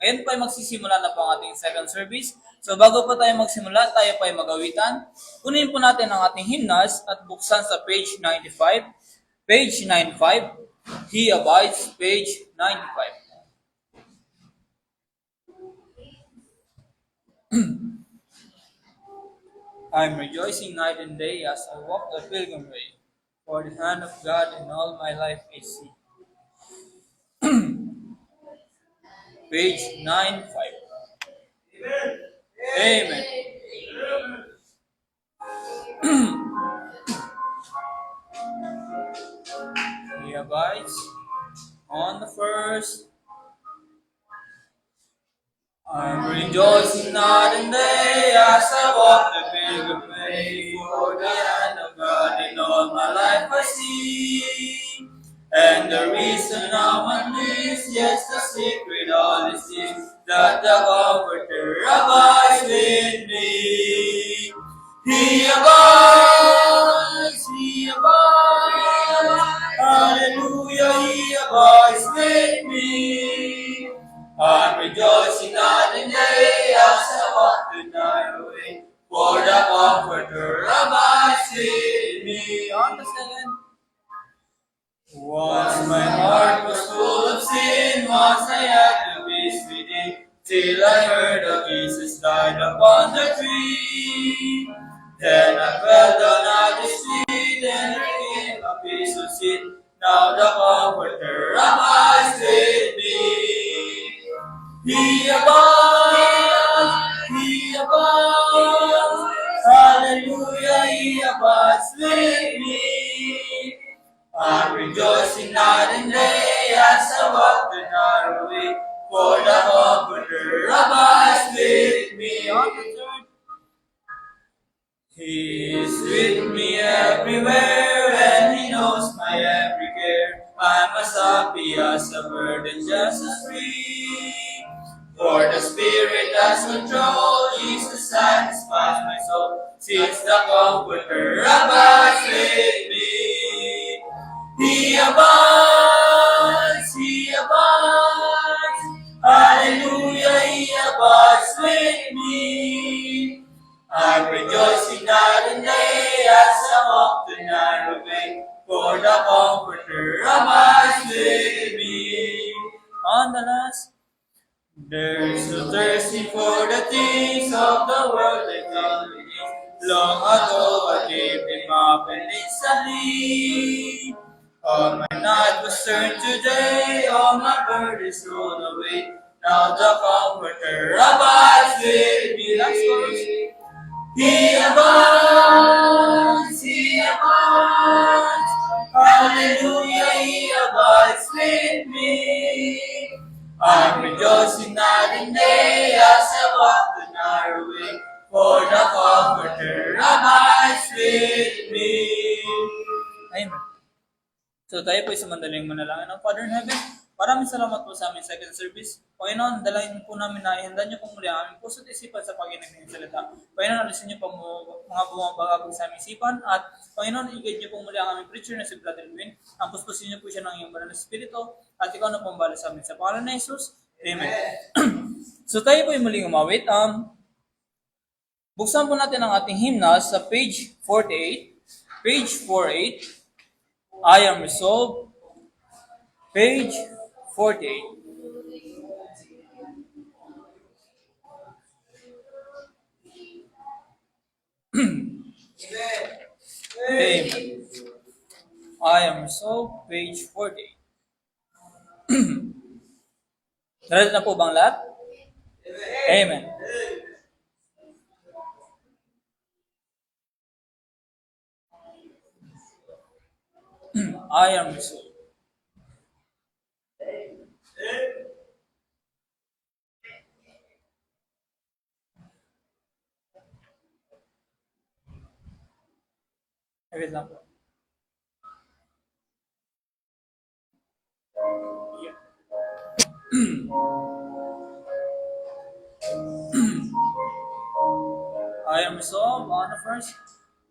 Ngayon po ay magsisimula na po ang ating second service. So bago po tayo magsimula, tayo po ay magawitan. Kunin po natin ang ating hymnals at buksan sa page 95. Page 95. He abides, page 95. I'm rejoicing night and day as I walk the pilgrim way, for the hand of God in all my life I see. Page 95. Amen. He abides on the first. I'm rejoicing night and day as I walk the pilgrim way, for the hand of God in all my life I see. And the reason of my bliss, yes, the secret all is this, that the Comforter abides with me. He abides, hallelujah, He abides with me. I'm rejoicing night and day as I walk the narrow way, for the Comforter abides with me. On the second. Once my heart was full of sin, once I had to be within, till I heard of Jesus died upon the tree. Then I fell down at His feet, and there came a peace of sin. Now the Comforter abides with me. He abides, hallelujah, He abides with me. I'm rejoicing night and day as I walk the narrow way, for the Comforter abides with me. On the third. He is with me everywhere, and He knows my every care. I'm as happy as a bird and just as free. For the Spirit has control, Jesus satisfies my soul, since the Comforter abides with me. He abides, hallelujah, He abides with me. I'm rejoicing night and day as I walk the narrow way, for the Comforter abides with me. On the last. There's no thirsty for the things of the world like only this. Long ago I gave Him up and instantly. All my night was turned today, all my burdens rolled away. Now the Comforter abides with me. Last verse. He abides, hallelujah, He abides with me. I'm rejoicing night and day as I walk the narrow way, for the Comforter abides with me. Amen. So tayo po sa mandaling manalangin ng Father in Heaven. Maraming salamat po sa aming second service. Panginoon, dalangin po namin na ihanda niyo po muli ang aming puso't isipan sa pakinig ng salita. Panginoon, alisin niyo po mga bumabagabag sa aming isipan at Panginoon, i-guide niyo po muli ang aming preacher na si Brother Edwin. Ang puspusin niyo po siya ng iyong banal na spirito at ikaw na pambala sa amin. Sa pangalan ni Jesus, Amen. So tayo po yung muling umawit. Buksan po natin ang ating hymnals sa page 48. Page 48. I am resolved. Page 48. Amen. I am resolved. Page 48. Ready na po bang lahat? Amen. I am resolved. Wait lang po. I am resolved on the first.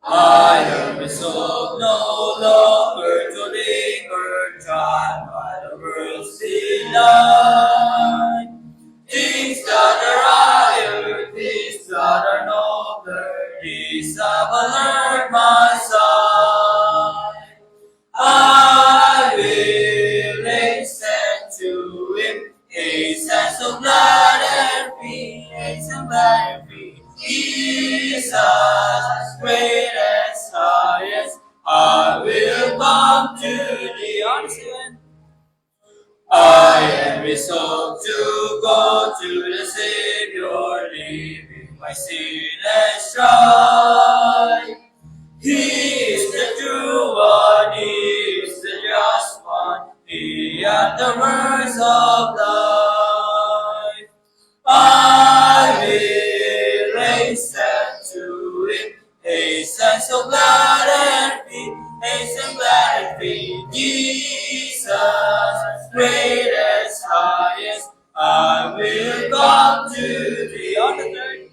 I am resolved no longer to linger, tried by the world's delight. peace of the Lord my side. I will hasten to him, hasten so glad and free, hasten glad and free. Jesus, greatest, highest, I will come to thee. I am resolved to go to the Savior, leaving my sin and strife. He is the true one, He is the just one, He and the words of life. I will hasten to Him, hasten so glad and free, hasten glad and free. Jesus, greatest, highest, I will come to thee on the third.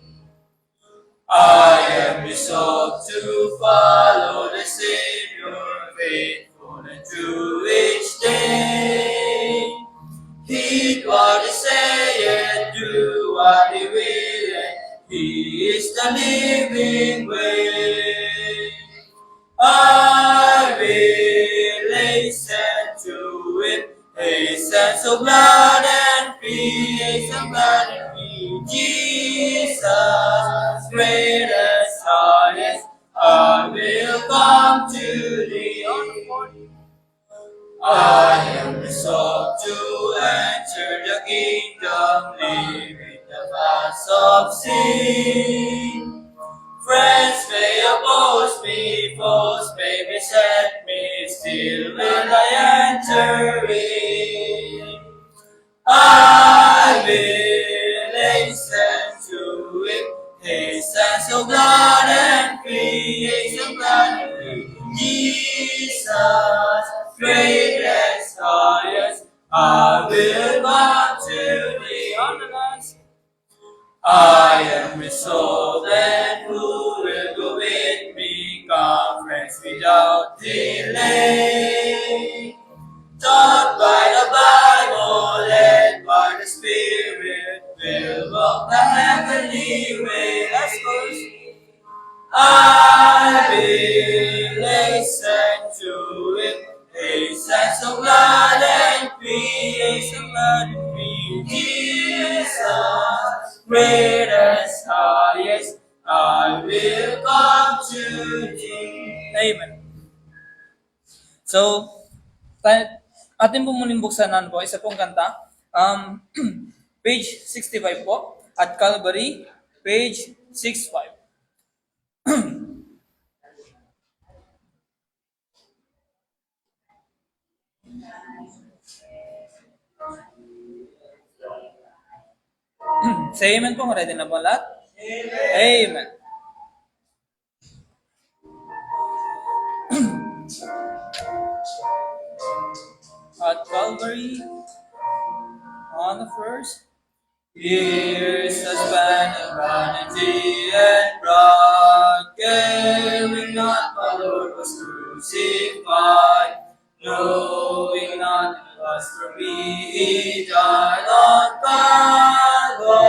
I am resolved to follow the Savior, faithful and true each day. Heed what He saith, do what He willeth, He is the living way. I will hasten to Him, hasten so glad and free, hasten glad and free. Jesus, greatest, highest, I will come to thee. I am resolved to enter the kingdom, leaving the paths of sin. Friends may oppose me, foes may beset me, still will I enter in. I will hasten to Him, hasten so glad and free, hasten glad and free. Jesus, greatest, highest, I will come to thee on the last. I am resolved, and who will go with me? Come, friends, without delay. Taught by the Bible, led by the Spirit, will walk the heavenly way. Let's go. I will hasten to Him, hasten so glad and free, hasten glad and free. Jesus, greatest, highest, I will come to thee. Amen. So, atin po muling buksanan po, isa pong kanta. Page 65 po, at Calvary, page 65. Say amen po, ready na po lahat? Amen. At Calvary, on the first, years has span of vanity and pride, caring not my Lord was crucified, knowing not it was for me He died on Calvary.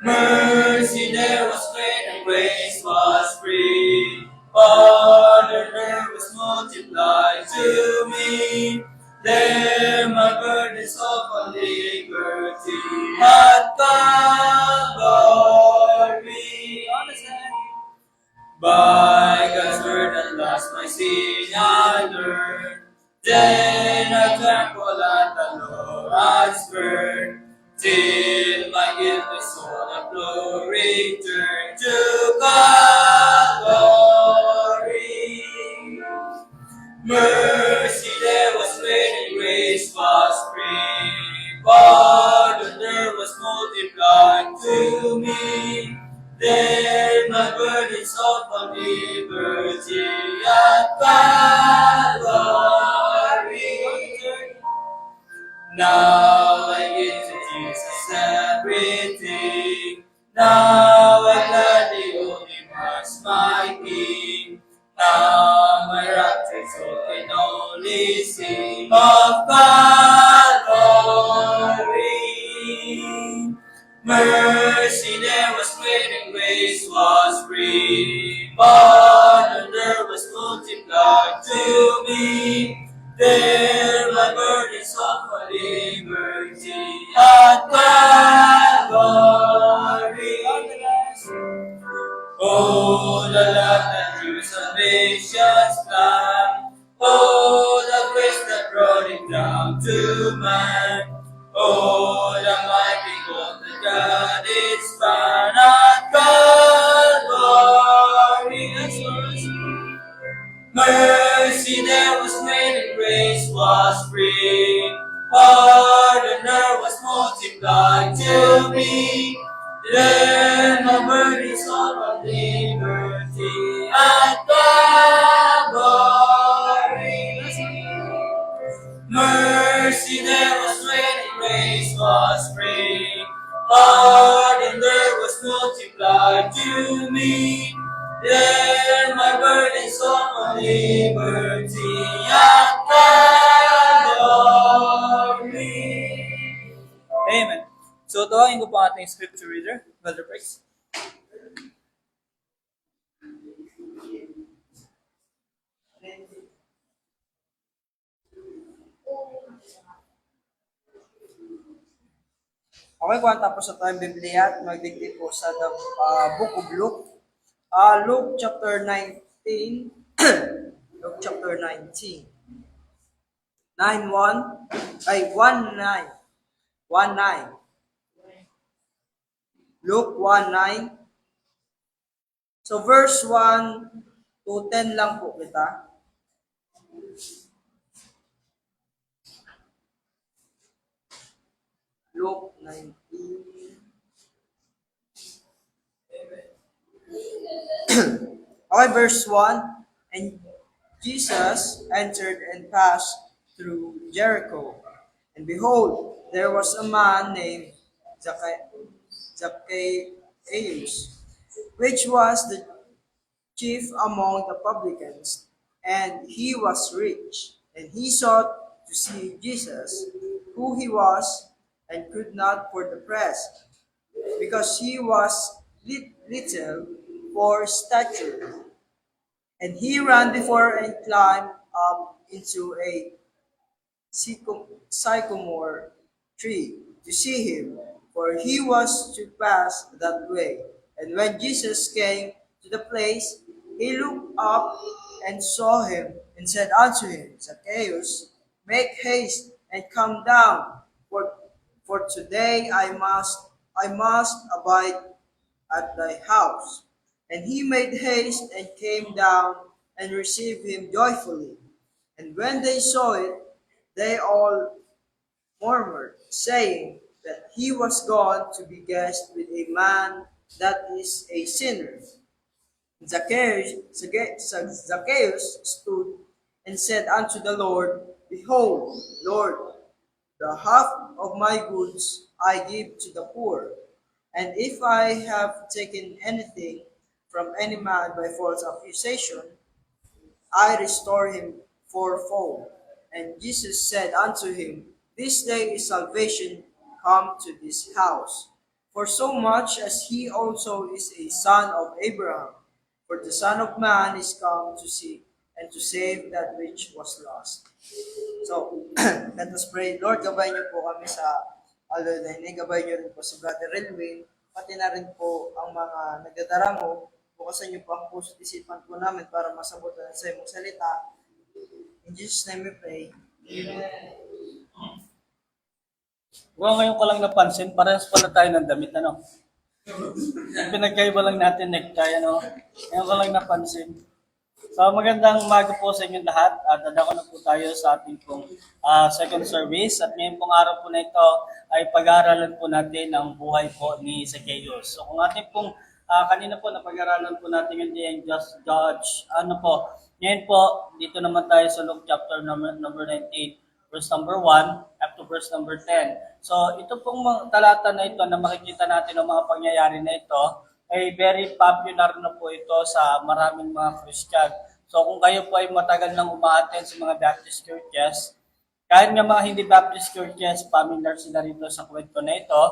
Mercy there was great and grace was free, pardon there was multiplied to me. There my burdens of liberty at Calvary. By God's word at last my sin I learned. Then I trample at the Lord's word, till my guilty soul and flow return to Calvary. Mercy there was great and grace was free, pardon there was multiplied to me. Then my burdens of liberty at Calvary. Now I give to Jesus everything. Now I gladly hold Him as my King. Now my raptured soul can only sing of Calvary. Mercy mercy there was great and grace was free. Pardon there was multiplied to me. There my burdens of my liberty at Calvary. Oh, the love that drew salvation's plan. Oh, the grace that brought it down to man. Oh, the mighty God that God is span at Calvary. Mercy there was great and grace was free. Pardon there was multiplied to me. Then my burdens of my liberty at Calvary. Mercy there was great and grace was free. Pardon there was multiplied to me. Then my burdens of my liberty at Calvary. Amen. So, tuhain ko po ang ating scripture reader, Brother Price. Okay, kung tapos na tayong Biblia at magdigdi po sa Book of Luke. Luke chapter 19. Luke chapter 19. 9:1 ay 1:9. 1:9. Luke 1:9. So verse 1 to 10 lang po kita. Luke 19. Okay, verse 1. And Jesus entered and passed through Jericho. And behold, there was a man named Zacchaeus, which was the chief among the publicans, and he was rich. And he sought to see Jesus, who he was, and could not for the press, because he was little for stature. And he ran before and climbed up into a sycamore tree to see him, for he was to pass that way. And when Jesus came to the place, he looked up and saw him, and said unto him, Zacchaeus, make haste and come down, for today I must abide at thy house. And he made haste and came down and received him joyfully. And when they saw it, they all murmured, saying that he was gone to be guest with a man that is a sinner. Zacchaeus stood and said unto the Lord, Behold, Lord, the half of my goods I give to the poor. And if I have taken anything from any man by false accusation, I restore him fourfold. And Jesus said unto him, This day is salvation come to this house, for so much as he also is a son of Abraham. For the Son of Man is come to seek and to save that which was lost. So, let us pray. Lord, gabay niyo po kami sa Alodine. Gabay niyo rin po si Brother Renwin. Pati na rin po ang mga nagdadaramo. Bukasan niyo po ang puso at isipan po namin para masabutan sa imong salita. In Jesus' name we pray. Amen. Well, ngayon ko lang napansin, parehas pala tayo ng damit, ano? Pinagkaiba lang natin necktie, ano? Ngayon ko lang napansin. So, magandang umaga po sa inyong lahat. Dadako na po tayo sa ating pong second service. At ngayon pong araw po na ito ay pag-aaralan po natin ang buhay po ni Zacchaeus. So, kung ating pong kanina po napag-aaralan po natin yung Just Judge, ano po, ngayon po, dito naman tayo sa Luke chapter number 19, verse number 1 up to verse number 10. So, ito pong talata na ito na makikita natin ang mga pangyayari na ito ay very popular na po ito sa maraming mga Christian. So, kung kayo po ay matagal nang umaattend sa mga Baptist churches, kahit nga mga hindi Baptist churches, familiar sila rito sa kwento na ito,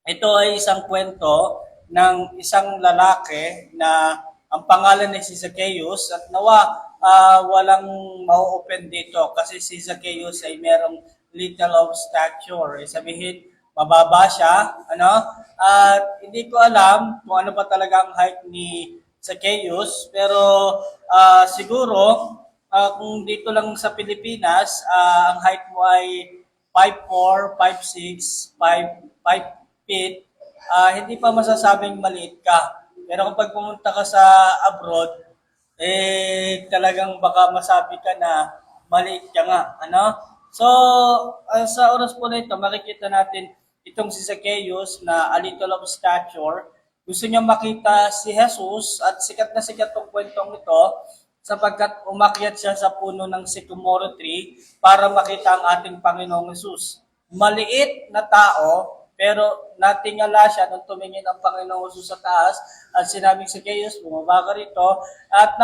Ito ay isang kwento ng isang lalaki na ang pangalan ay si Zacchaeus at nawa walang mau-open dito kasi si Zacchaeus ay merong little of stature. Sabihin, mababa siya, at hindi ko alam kung ano pa talaga ang height ni Zacchaeus, pero siguro kung dito lang sa Pilipinas, ang height mo ay 5'4", 5'6", 5 feet, hindi pa masasabing maliit ka. Pero kapag pumunta ka sa abroad, talagang baka masabi ka na maliit ka nga. So, sa oras po na ito, makikita natin itong si Zacchaeus na a little of stature. Gusto niya makita si Jesus at sikat na sikat tong kwentong ito sapagkat umakyat siya sa puno ng sycamore tree para makita ang ating Panginoong Jesus. Maliit na tao, pero natingala siya nung tumingin ang Panginoong Jesus sa taas at sinabing si Zacchaeus, bumaba ka rito. At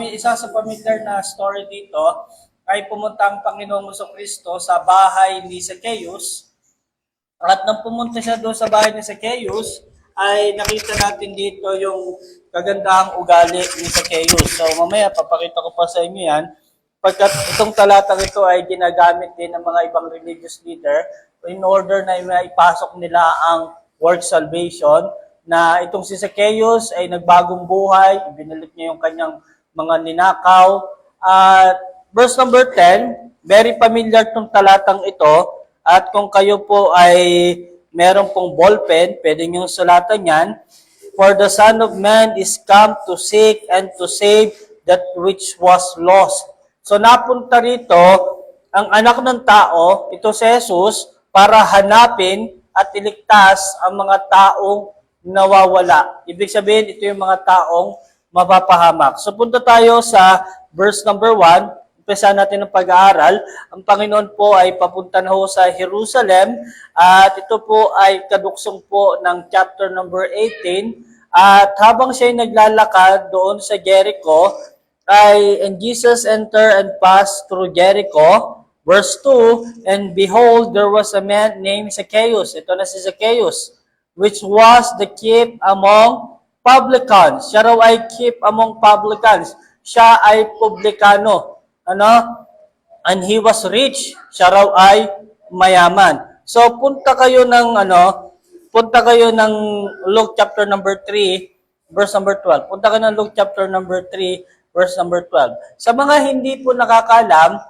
isa sa familiar na story dito ay pumunta ang Panginoong Kristo sa bahay ni Zacchaeus. At nang pumunta siya doon sa bahay ni Zacchaeus, ay nakita natin dito yung kagandahang ugali ni Zacchaeus. So mamaya papakita ko pa sa inyo yan. Pagkat itong talatang ito ay ginagamit din ng mga ibang religious leader in order na maipasok nila ang word salvation, na itong si Zacchaeus ay nagbagong buhay, binalik niya yung kanyang mga ninakaw. At verse number 10, very familiar itong talatang ito. At kung kayo po ay meron pong ballpen, pwede nyo sulatan yan. For the Son of Man is come to seek and to save that which was lost. So napunta rito ang anak ng tao, ito si Jesus, para hanapin at iligtas ang mga taong nawawala. Ibig sabihin, ito yung mga taong mapapahamak. So punta tayo sa verse number 1. Umpisa natin ang pag-aaral. Ang Panginoon po ay papunta na ho sa Jerusalem at ito po ay kaduksong po ng chapter number 18. At habang siya ay naglalakad doon sa Jericho, and Jesus entered and passed through Jericho. Verse 2, and behold, there was a man named Zacchaeus. Ito na si Zacchaeus, which was the chief among publicans. Siya raw ay chief among publicans. Siya ay publikano. And he was rich. Siya raw ay mayaman. So punta kayo ng Luke chapter number 3, verse number 12. Punta kayo ng Luke chapter number 3, verse number 12. Sa mga hindi po nakakalam,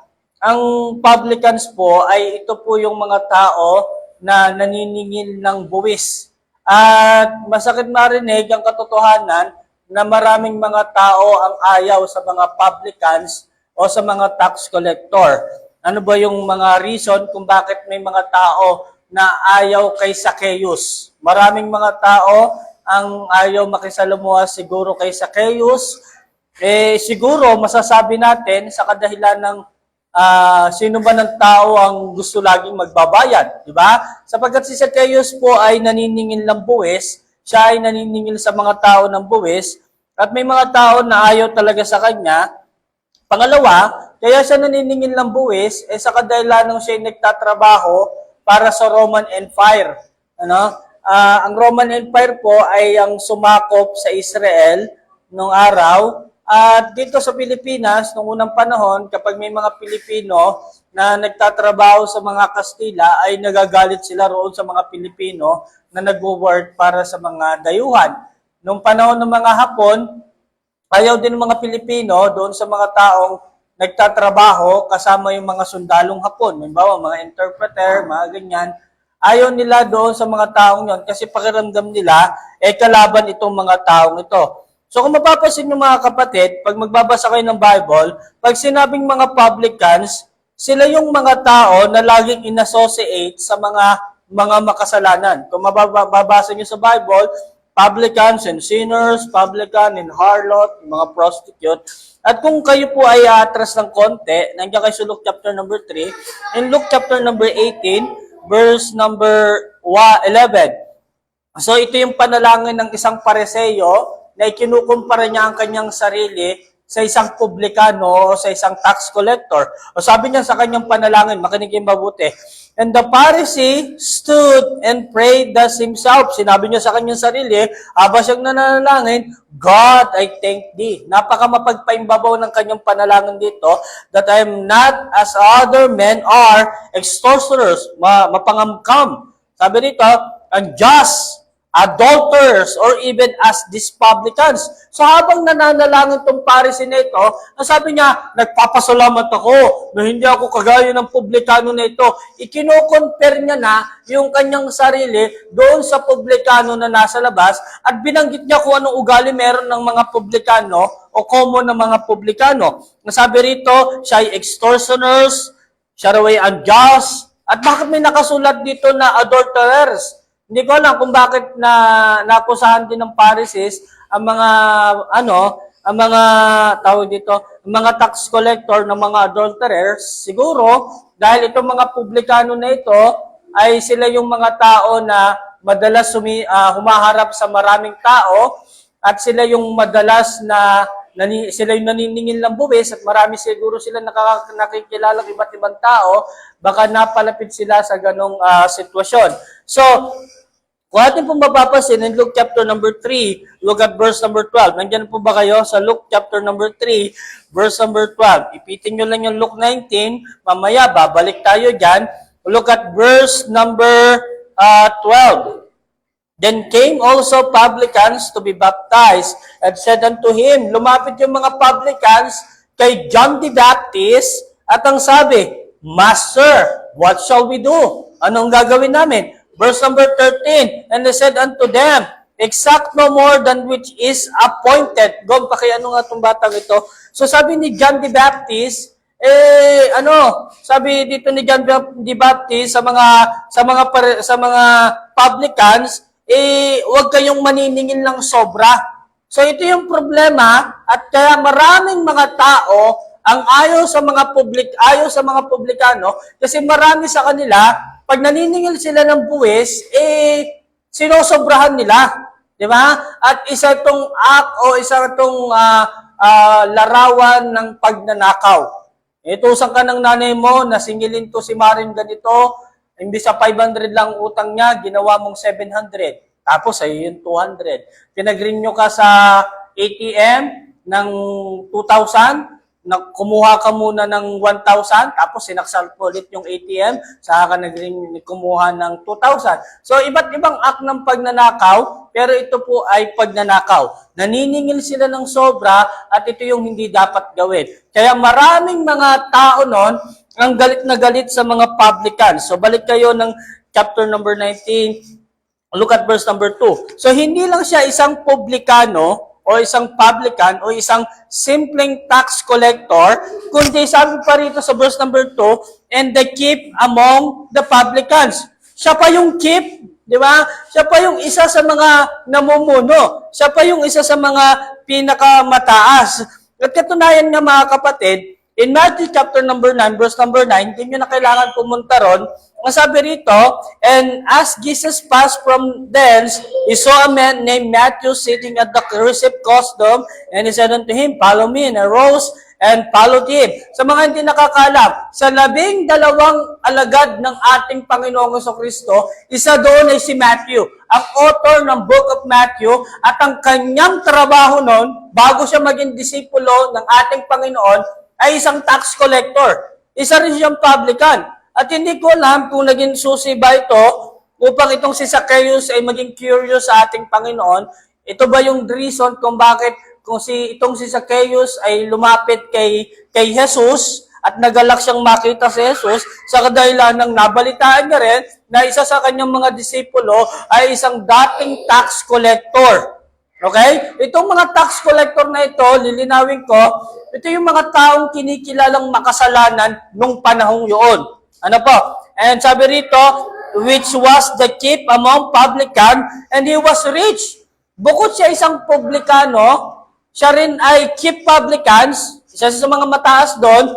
ang publicans po ay ito po yung mga tao na naniningil ng buwis. At masakit marinig ang katotohanan na maraming mga tao ang ayaw sa mga publicans o sa mga tax collector. Ano ba yung mga reason kung bakit may mga tao na ayaw kay Zacchaeus? Maraming mga tao ang ayaw makisalamuha siguro kay Zacchaeus. Siguro masasabi natin sa kadahilan ng sino ba ng tao ang gusto laging magbabayad, di ba? Sapagkat si Zacchaeus po ay naniningil ng buwis, siya ay naniningil sa mga tao ng buwis, at may mga tao na ayaw talaga sa kanya. Pangalawa, kaya siya naniningil ng buwis sa kadahilan ng siya nagtatrabaho para sa Roman Empire. Ang Roman Empire po ay ang sumakop sa Israel noong araw. At dito sa Pilipinas, noong unang panahon, kapag may mga Pilipino na nagtatrabaho sa mga Kastila, ay nagagalit sila roon sa mga Pilipino na nag-work para sa mga dayuhan. Noong panahon ng mga Hapon, ayaw din ng mga Pilipino doon sa mga taong nagtatrabaho kasama yung mga sundalong Hapon. Halimbawa, mga interpreter, mga ganyan. Ayaw nila doon sa mga taong yon kasi pakiramdam nila, kalaban itong mga taong ito. So kung mapapansin nyo mga kapatid, pag magbabasa kayo ng Bible, pag sinabing mga publicans, sila yung mga tao na laging inassociate sa mga makasalanan. Kung mababasa nyo sa Bible, publicans and sinners, publican and harlot, mga prostitute. At kung kayo po ay atras ng konti, nandiyan kayo sa Luke chapter number 3, in Luke chapter number 18, verse number 11. So ito yung panalangin ng isang Pariseo na ikinukumpara niya ang kanyang sarili sa isang publikano o sa isang tax collector. O sabi niya sa kanyang panalangin, makinig yung mabuti. And the Pharisee stood and prayed thus himself. Sinabi niya sa kanyang sarili, habang siyang nananalangin, God, I thank thee. Napaka mapagpaimbabaw ng kanyang panalangin dito, that I am not as other men are, extortioners, mapangamkam. Sabi dito, unjust, adulterers, or even as these publicans. So habang nananalangin tong Pharisee na ito, sabi niya, nagpapasalamat ako na hindi ako kagaya ng publikano na ito. Ikino-compare niya na yung kanyang sarili doon sa publikano na nasa labas at binanggit niya kung anong ugali meron ng mga publikano o common ng mga publikano. Nasabi rito, siya ay extortioners, siya raw ay unjust, at bakit may nakasulat dito na adulterers? Hindi ko alam kung bakit nakusahan din ng Pharisees ang mga ang mga tawag dito, ang mga tax collector ng mga adulterers. Siguro dahil itong mga publikano na ito ay sila yung mga tao na madalas humaharap sa maraming tao at sila yung madalas sila yung naniningil ng buwis at marami siguro sila nakikilalang iba't ibang tao, baka napalapit sila sa ganong sitwasyon. So, kung atin pong mapapasin in Luke chapter number 3, look at verse number 12. Nandiyan po ba kayo sa Luke chapter number 3, verse number 12? Ipitin nyo lang yung Luke 19, mamaya babalik tayo dyan. Look at verse number 12. Then came also publicans to be baptized and said unto him, lumapit yung mga publicans kay John the Baptist at ang sabi, Master, what shall we do? Anong gagawin namin? Verse number 13, and they said unto them, exact no more than which is appointed. Gom, pakiano nga itong batang ito. So sabi ni John the Baptist, sabi dito ni John the Baptist sa mga publicans, huwag kayong maniningil ng sobra. So ito yung problema at kaya maraming mga tao ang ayaw sa mga publikano kasi marami sa kanila pag naniningil sila ng buwis, sinosobrahan nila. Di ba? At isa itong act o isa itong larawan ng pagnanakaw. Itusan ka ng nanay mo, nasingilin to si Maring ganito, imbis sa 500 lang utang niya, ginawa mong 700. Tapos ay yung 200. Pinag-renew ka sa ATM ng 2,000, kumuha ka muna ng 1,000, tapos sinaksal po ulit yung ATM, saka ka kumuha ng 2,000. So, iba't ibang act ng pagnanakaw, pero ito po ay pagnanakaw. Naniningil sila ng sobra at ito yung hindi dapat gawin. Kaya maraming mga tao nun ang galit na galit sa mga publicans. So, balik kayo ng chapter number 19, look at verse number 2. So, hindi lang siya isang publikano, o isang publican, o isang simpleng tax collector, kundi sabi pa rito sa verse number 2, and they keep among the publicans. Siya pa yung keep, di ba? Siya pa yung isa sa mga namumuno. Siya pa yung isa sa mga pinakamataas. At katunayan nga mga kapatid, in Matthew chapter number 9, verse number 9, hindi nyo na kailangan pumunta ron, masabi rito, and as Jesus passed from thence, he saw a man named Matthew sitting at the receipt custom, and he said unto him, follow me, and arose and followed him. Sa mga hindi nakakalam, sa 12 alagad ng ating Panginoong Jesucristo, isa doon ay si Matthew, ang author ng Book of Matthew, at ang kanyang trabaho noon, bago siya maging disipulo ng ating Panginoon, ay isang tax collector. Isa rin siyang publican. At hindi ko alam kung naging susi ba ito upang itong si Zacchaeus ay maging curious sa ating Panginoon. Ito ba yung reason kung bakit itong si Zacchaeus ay lumapit kay Jesus at nagalak siyang makita si Jesus sa kadahilan ng nabalitaan niya rin na isa sa kanyang mga disipulo ay isang dating tax collector. Okay? Itong mga tax collector na ito, lilinawin ko, ito yung mga taong kinikilalang makasalanan nung panahong yun. Ano po? And sabi rito, which was the chief among publican, and he was rich. Bukod siya isang publikano, siya rin ay chief publicans, isa sa mga mataas doon,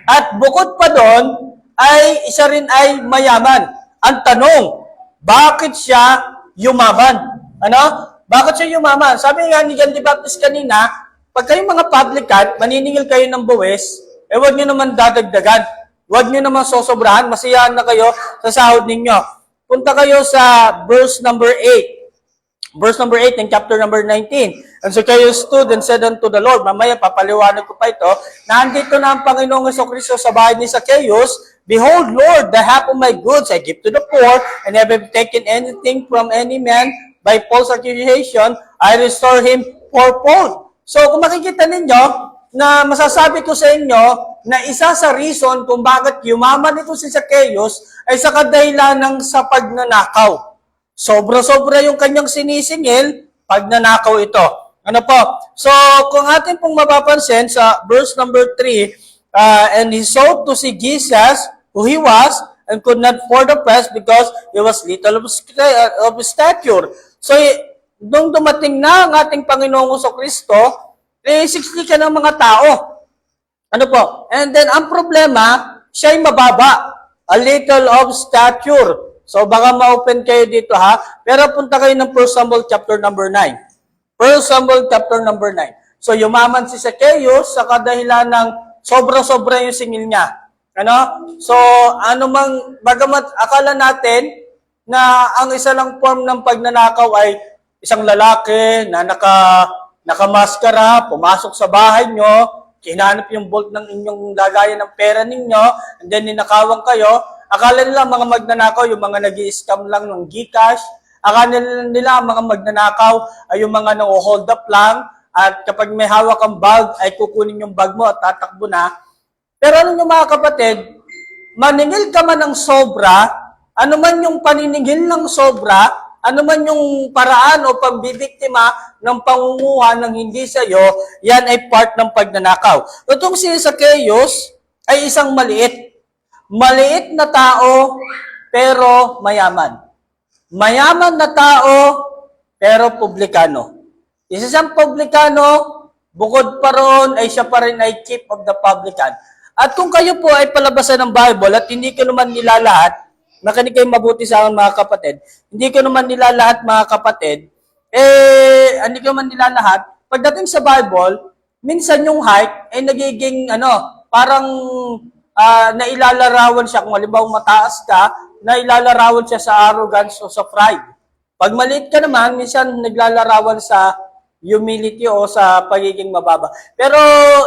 at bukod pa doon, ay isa rin ay mayaman. Ang tanong, bakit siya yumaman? Ano? Bakit siya yumaman? Sabi nga ni John the Baptist kanina, pag kayong mga publican, maniningil kayo ng buwis, huwag nyo naman dadagdagan. Huwag nyo naman sosobrahan, masiyahan na kayo sa sahod ninyo. Punta kayo sa verse number 8. Verse number 8 in chapter number 19. And so kayo stood and said unto the Lord, mamaya papaliwanag ko pa ito, nandito na ang Panginoong Jesucristo sa bahay ni Zacchaeus, behold, Lord, the half of my goods I give to the poor, and have I taken anything from any man by false accusation, I restore him fourfold. So kung makikita ninyo, na masasabi ko sa inyo, na isa sa reason kung bakit yumaman ito si Zacchaeus, ay sa kadahilan ng sa pagnanakaw. Sobra-sobra yung kanyang sinisingil pag nanakaw ito. Ano po? So, kung atin pong mapapansin sa verse number 3, and he sought to see Jesus, who he was, and could not for the press because he was little of stature. So, nung dumating na ang ating Panginoong Jesucristo, 60 ka ng mga tao. Ano po? And then, ang problema, siya'y mababa. A little of stature. So, baka ma-open kayo dito ha. Pero punta kayo ng 1 Samuel chapter number 9. 1 Samuel chapter number 9. So, yumaman si Zacchaeus sa kadahilan ng sobra-sobra yung singil niya. Ano? So, bagamat akala natin na ang isa lang form ng pagnanakaw ay isang lalaki na nakamaskara, pumasok sa bahay nyo, hinanap yung bolt ng inyong lagayan ng pera ninyo, and then ninakawan kayo. Akala nila mga magnanakaw, yung mga nag-i-scam lang ng GCash. Akala nila mga magnanakaw ay yung mga nang-hold up lang. At kapag may hawak kang bag, ay kukunin yung bag mo at tatakbo na. Pero ano yung mga kapatid, maningil ka man ng sobra, ano man yung paniningil ng sobra, ano man yung paraan o pambibiktima ng pangunguha ng hindi sa'yo, yan ay part ng pagnanakaw. Itong si Zacchaeus ay isang maliit. Maliit na tao, pero mayaman. Mayaman na tao, pero publikano. Isa siyang publikano, bukod pa roon, ay siya pa rin ay chief of the publican. At kung kayo po ay palabasan ng Bible at hindi ko naman nilalahat, makinig kayo mabuti sa akin mga kapatid, hindi ko naman nilalahat mga kapatid, hindi ko naman nilalahat, pagdating sa Bible, minsan yung height ay nagiging, parang nailalarawan siya, kung halimbawa mataas ka, nailalarawan siya sa arrogance o sa pride. Pag maliit ka naman, minsan naglalarawan sa humility o sa pagiging mababa. Pero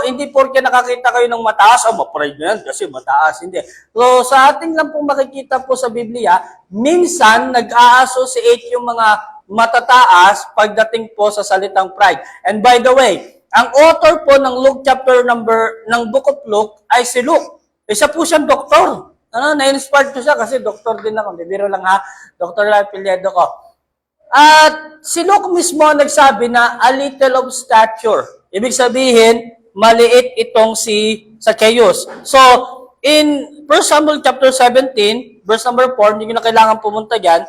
hindi porke nakakita kayo ng mataas, ma-pride na yan kasi mataas. Hindi. So sa ating lang pong makikita po sa Biblia, minsan nag-a-associate yung mga matataas pagdating po sa salitang pride. And by the way, ang author po ng Luke chapter ng Book of Luke ay si Luke. Isa po siyang doktor. Na-inspired ko siya kasi doktor din ako. Bibiro lang ha, doktor lang apelyido ko. At si Luke mismo nagsabi na a little of stature. Ibig sabihin, maliit itong si Zacchaeus. So, in 1 Samuel chapter 17, verse number 4, hindi ko na kailangan pumunta dyan,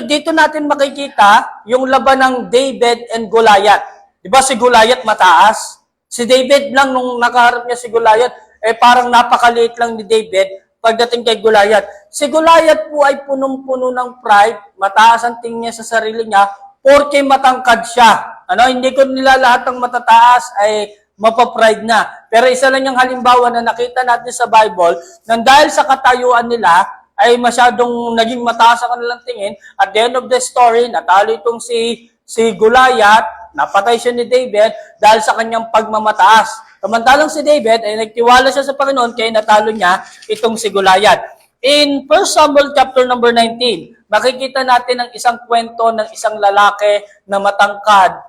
dito natin makikita yung laban ng David and Goliath. Diba si Goliath mataas? Si David lang nung nakaharap niya si Goliath, parang napakaliit lang ni David pagdating kay Goliath. Si Goliath po ay punong-puno ng pride, mataas ang tingin niya sa sarili niya, porque matangkad siya. Hindi ko nila lahat ng matataas ay mapapride na. Pero isa lang yung halimbawa na nakita natin sa Bible, nang dahil sa katayuan nila, ay masyadong naging mataas ang kanilang tingin. At the end of the story, natalo itong si Goliath, napatay siya ni David dahil sa kanyang pagmamataas. Samantalang si David ay nagtiwala siya sa Panginoon kaya natalo niya itong si Goliath. In 1 Samuel chapter number 19, makikita natin ang isang kwento ng isang lalaki na matangkad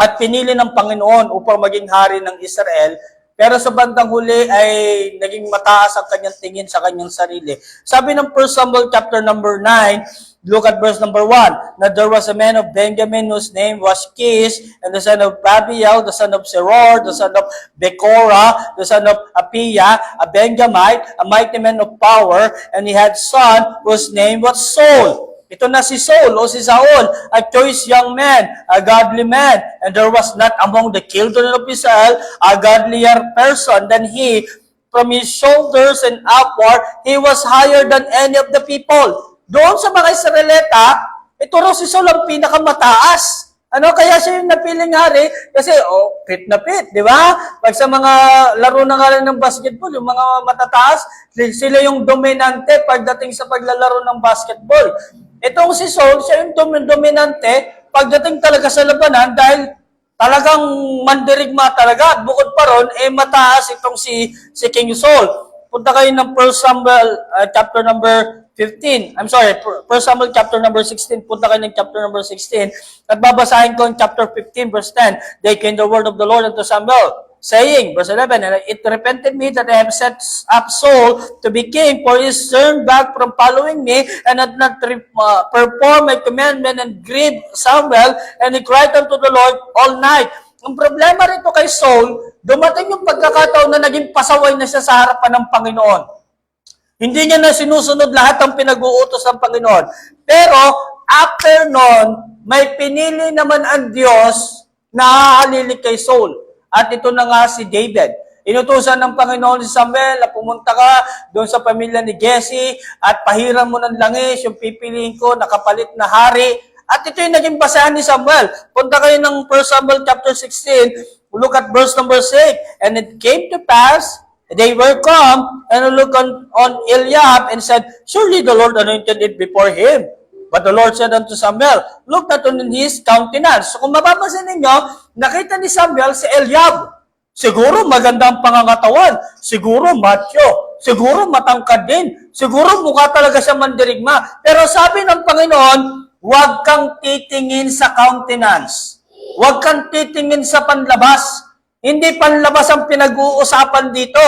at pinili ng Panginoon upang maging hari ng Israel. Pero sa bandang huli ay naging mataas ang kanyang tingin sa kanyang sarili. Sabi ng 1 Samuel chapter number 9, look at verse number 1. Now there was a man of Benjamin whose name was Kish, and the son of Abiel, the son of Zeror, the son of Bekorah, the son of Apia, a Benjamite, a mighty man of power, and he had son whose name was Saul. Ito na si Saul o si Saul, a choice young man, a godly man, and there was not among the children of Israel a godlier person than he. From his shoulders and upward, he was higher than any of the people. Doon sa mga Israelita, ito raw si Saul ang pinakamataas. Kaya siya yung napiling hari kasi, fit na fit, di ba? Pag sa mga laro na nga ng basketball, yung mga matataas, sila yung dominante pagdating sa paglalaro ng basketball. Itong si Saul, siya yung dominante pagdating talaga sa labanan dahil talagang mandirigma talaga. At bukod pa ron, mataas itong si King Saul. Punta kayo ng 1 Samuel chapter number 15. I'm sorry, 1 Samuel chapter number 16. Punta kayo ng chapter number 16. At babasahin ko in chapter 15 verse 10. They came the word of the Lord unto Samuel, saying, verse 11, and it repented me that I have set up Saul to be king, for he is turned back from following me, and had not performed my commandment, and grieved Samuel, and he cried unto the Lord all night. Ang problema rito kay Saul, dumating yung pagkakataon na naging pasaway na siya sa harapan ng Panginoon. Hindi niya na sinusunod lahat ng pinag-uutos ng Panginoon. Pero, after nun, may pinili naman ang Diyos na hahalilig kay Saul. At ito na nga si David. Inutusan ng Panginoon si Samuel na pumunta ka doon sa pamilya ni Jesse at pahiram mo ng langis, yung pipiliin ko, nakapalit na hari. At ito yung naging basahan ni Samuel. Punta kayo ng 1 Samuel chapter 16, look at verse number 6. And it came to pass, they were come, and looked on Eliab, and said, surely the Lord anointed it before him. But the Lord said unto Samuel, look not on his countenance. So kung mapapansin ninyo, nakita ni Samuel si Eliab. Siguro maganda ang pangangatawan. Siguro macho. Siguro matangkad din. Siguro mukha talaga siya mandirigma. Pero sabi ng Panginoon, huwag kang titingin sa countenance. Huwag kang titingin sa panlabas. Hindi panlabas ang pinag-uusapan dito.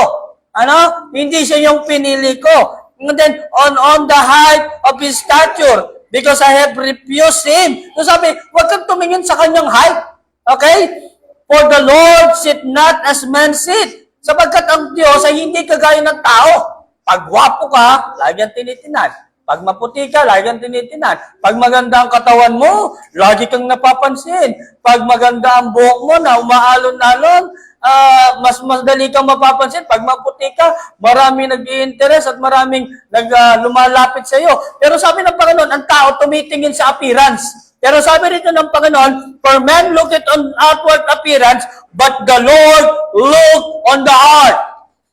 Hindi siya yung pinili ko. And then, on the height of his stature, because I have refused him. So sabi, huwag kang tumingin sa kanyang height. Okay? For the Lord sit not as man sit. Sapagkat ang Diyos ay hindi kagaya ng tao. Pag gwapo ka, lagi ang tinitinan. Pag maputi ka, lagi kang tinitinan. Pag maganda ang katawan mo, lagi kang napapansin. Pag maganda ang buhok mo na umaalon-alon, mas madali kang mapapansin. Pag maputi ka, maraming nag-i-interest at maraming lumalapit sa iyo. Pero sabi ng Panginoon, ang tao tumitingin sa appearance. Pero sabi rito ng Panginoon, for men look at on outward appearance, but the Lord look on the heart.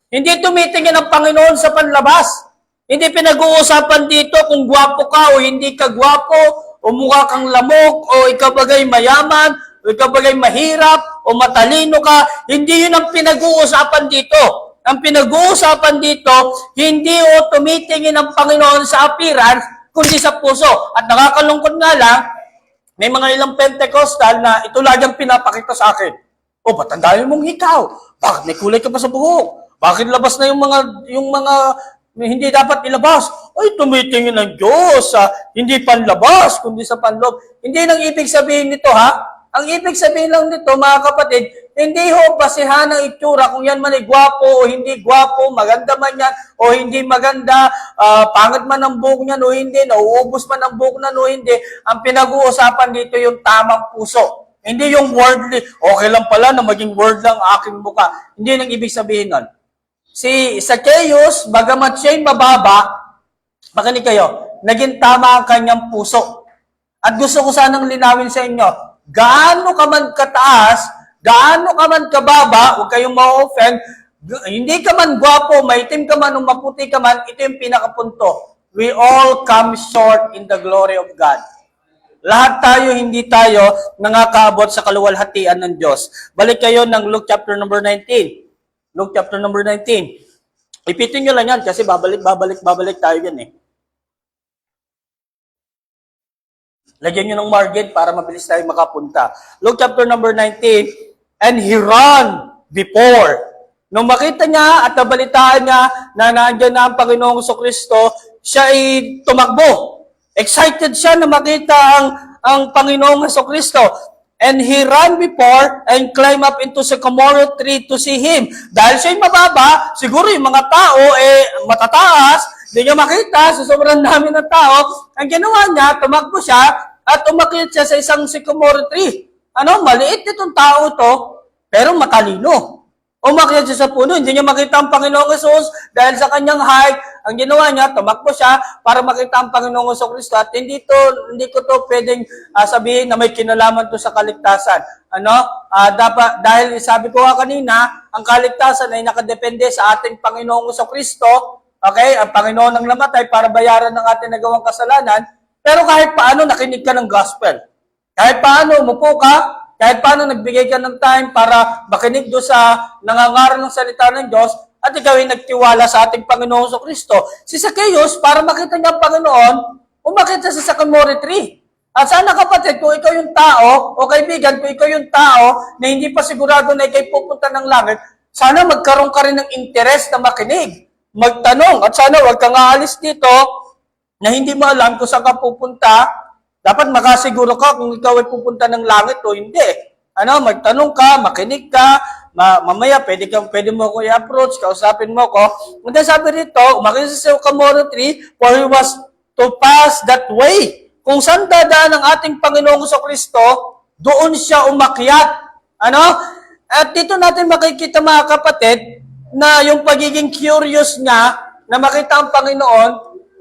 Hindi tumitingin ang Panginoon sa panlabas. Hindi pinag-uusapan dito kung gwapo ka o hindi ka gwapo, o mukha kang lamok, o ikaw bagay mayaman, o ikaw bagay mahirap, o matalino ka. Hindi yun ang pinag-uusapan dito. Ang pinag-uusapan dito, hindi tumitingin ang Panginoon sa appearance, kundi sa puso. At nakakalungkot nga lang, may mga ilang Pentecostal na ito lagi ang pinapakita sa akin. Ba't ang dami mong hikaw? Bakit may kulay ka pa sa buhok? Bakit labas na yung mga hindi dapat ilabas? Ay, tumitingin ng Diyos. Hindi panlabas, kundi sa panloob. Hindi nang ibig sabihin nito, ha? Ang ibig sabihin lang nito, mga kapatid, hindi ho basihan ng itsura kung yan man ay gwapo o hindi gwapo, maganda man yan o hindi maganda, pangit man ang buhok niyan o hindi, nauubos man ang buhok niyan o hindi. Ang pinag-uusapan dito yung tamang puso. Hindi yung worldly, okay lang pala na maging word lang aking mukha. Hindi nang ibig sabihin nun. Si Zacchaeus, bagamat siya'y mababa, makinig kayo, naging tama ang kanyang puso. At gusto ko sanang linawin sa inyo, gaano ka man kataas, gaano ka man kababa, huwag kayong ma-offend, hindi ka man gwapo, maitim ka man o maputi ka man, ito yung pinakapunto. We all come short in the glory of God. Lahat tayo, hindi tayo nangakaabot sa kaluwalhatian ng Diyos. Balik kayo ng Luke chapter number 19. Luke chapter number 19. Ipitin nyo lang yan kasi babalik tayo yan eh. Lagyan nyo ng margin para mabilis tayo makapunta. Luke chapter number 19. And he ran before. Nung makita niya at nabalitaan niya na nandiyan na ang Panginoong Kristo, siya ay tumakbo. Excited siya na makita ang Panginoong Kristo. And he ran before and climbed up into sycamore tree to see him. Dahil siya'y mababa, siguro yung mga tao matataas, hindi niya makita sa sobrang dami ng tao. Ang ginawa niya, tumakbo siya at umakyat siya sa isang sycamore tree. Maliit itong tao to, pero matalino. Umakyat siya sa puno, hindi niya makita ang Panginoong Hesus dahil sa kanyang height. Ang ginawa niya, tumakbo siya para makita ang Panginoong Hesus at hindi ko to pwedeng sabihin na may kinalaman to sa kaligtasan. Dapat, dahil sabi ko kanina, ang kaligtasan ay nakadepende sa ating Panginoong Hesus. Okay? Ang Panginoon ang namatay para bayaran ng ating nagawang kasalanan. Pero kahit paano, nakinig ka ng gospel. Kahit paano, umupo ka, kahit paano nagbigay ka ng time para makinig doon sa nangangaral ng salita ng Diyos at ikaw ay nagtiwala sa ating Panginoong Kristo. Si Zacchaeus, para makita niya ang Panginoon, umakit siya sa sycamore tree. At sana kapatid, kung ikaw yung tao, o kaibigan, kung ikaw yung tao na hindi pa sigurado na ikay pupunta ng langit, sana magkaroon ka rin ng interest na makinig, magtanong, at sana huwag kang aalis dito na hindi mo alam kung saan ka pupunta. Dapat makasiguro ka kung ikaw ay pupunta ng langit o hindi. Magtanong ka, makinig ka, mamaya pwede mo ko i-approach, kausapin mo ko. And then sabi rito, umakit sa sycamore tree, for he was to pass that way. Kung saan dadaan ang ating Panginoong Kristo, doon siya umakyat. At dito natin makikita mga kapatid, na yung pagiging curious niya na makita ang Panginoon,